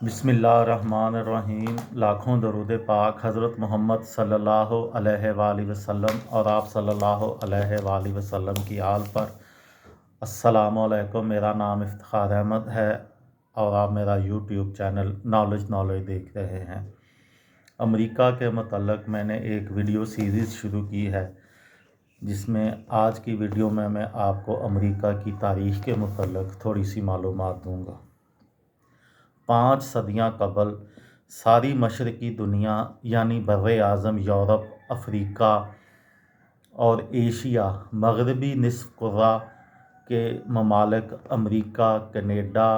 بسم اللہ الرحمن الرحیم۔ لاکھوں درود پاک حضرت محمد صلی اللہ علیہ وآلہ وسلم اور آپ صلی اللہ علیہ وآلہ وسلم کی آل پر۔ السلام علیکم، میرا نام افتخار احمد ہے اور آپ میرا یوٹیوب چینل نالج دیکھ رہے ہیں۔ امریکہ کے متعلق میں نے ایک ویڈیو سیریز شروع کی ہے، جس میں آج کی ویڈیو میں آپ کو امریکہ کی تاریخ کے متعلق تھوڑی سی معلومات دوں گا۔ 5 صدیاں قبل ساری مشرقی دنیا یعنی بر اعظم یورپ، افریقہ اور ایشیا، مغربی نصف کرہ کے ممالک امریکہ، کینیڈا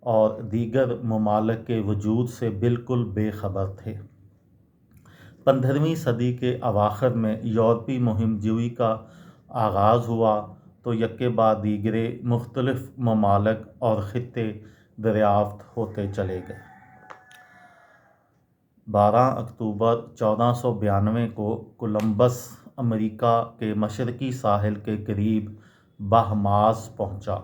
اور دیگر ممالک کے وجود سے بالکل بے خبر تھے۔ 15ویں صدی کے اواخر میں یورپی مہم جوئی کا آغاز ہوا تو یکے بعد دیگرے مختلف ممالک اور خطے دریافت ہوتے چلے گئے۔ 12 اکتوبر 1492 کو کولمبس امریکہ کے مشرقی ساحل کے قریب بہاماس پہنچا۔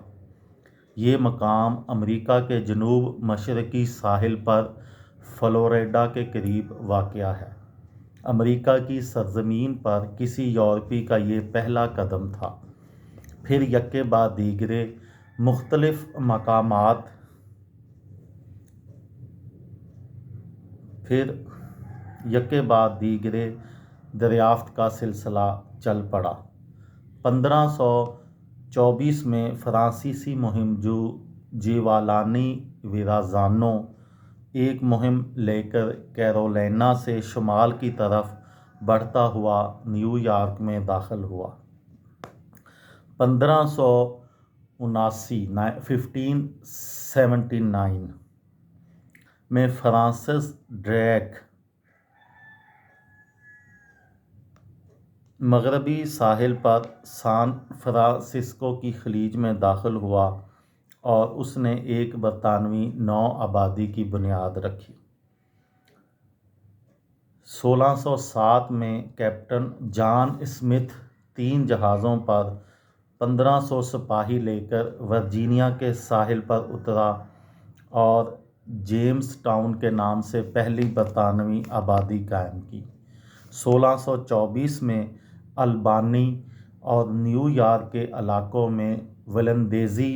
یہ مقام امریکہ کے جنوب مشرقی ساحل پر فلوریڈا کے قریب واقع ہے۔ امریکہ کی سرزمین پر کسی یورپی کا یہ پہلا قدم تھا۔ پھر یکے بعد دیگرے مختلف مقامات دریافت کا سلسلہ چل پڑا۔ 1524 میں فرانسیسی مہم جو جیوالانی ویرازانو ایک مہم لے کر کیرولینا سے شمال کی طرف بڑھتا ہوا نیو یارک میں داخل ہوا۔ 1579 میں فرانسس ڈریک مغربی ساحل پر سان فرانسسکو کی خلیج میں داخل ہوا اور اس نے ایک برطانوی نو آبادی کی بنیاد رکھی۔ 1607 میں کیپٹن جان اسمتھ 3 جہازوں پر 1500 سپاہی لے کر ورجینیا کے ساحل پر اترا اور جیمز ٹاؤن کے نام سے پہلی برطانوی آبادی قائم کی۔ 1624 میں البانی اور نیو یارک کے علاقوں میں ولندیزی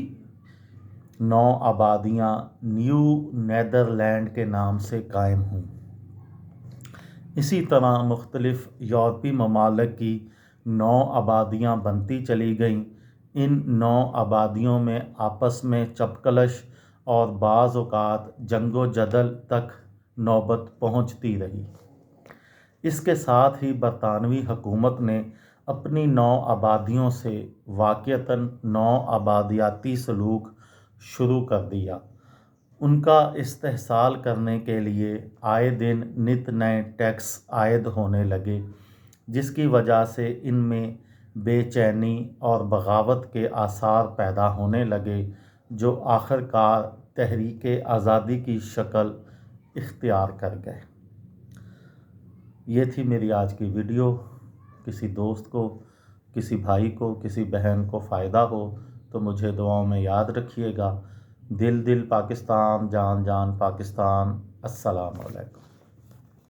نو آبادیاں نیو نیدرلینڈ کے نام سے قائم ہوئیں۔ اسی طرح مختلف یورپی ممالک کی نو آبادیاں بنتی چلی گئیں۔ ان نو آبادیوں میں آپس میں چپقلش اور بعض اوقات جنگ و جدل تک نوبت پہنچتی رہی۔ اس کے ساتھ ہی برطانوی حکومت نے اپنی نو آبادیوں سے واقعتاً نو آبادیاتی سلوک شروع کر دیا۔ ان کا استحصال کرنے کے لیے آئے دن نت نئے ٹیکس عائد ہونے لگے، جس کی وجہ سے ان میں بے چینی اور بغاوت کے آثار پیدا ہونے لگے، جو آخر کار تحریک آزادی کی شکل اختیار کر گئے۔ یہ تھی میری آج کی ویڈیو۔ کسی دوست کو، کسی بھائی کو، کسی بہن کو فائدہ ہو تو مجھے دعاؤں میں یاد رکھیے گا۔ دل پاکستان، جان پاکستان۔ السلام علیکم۔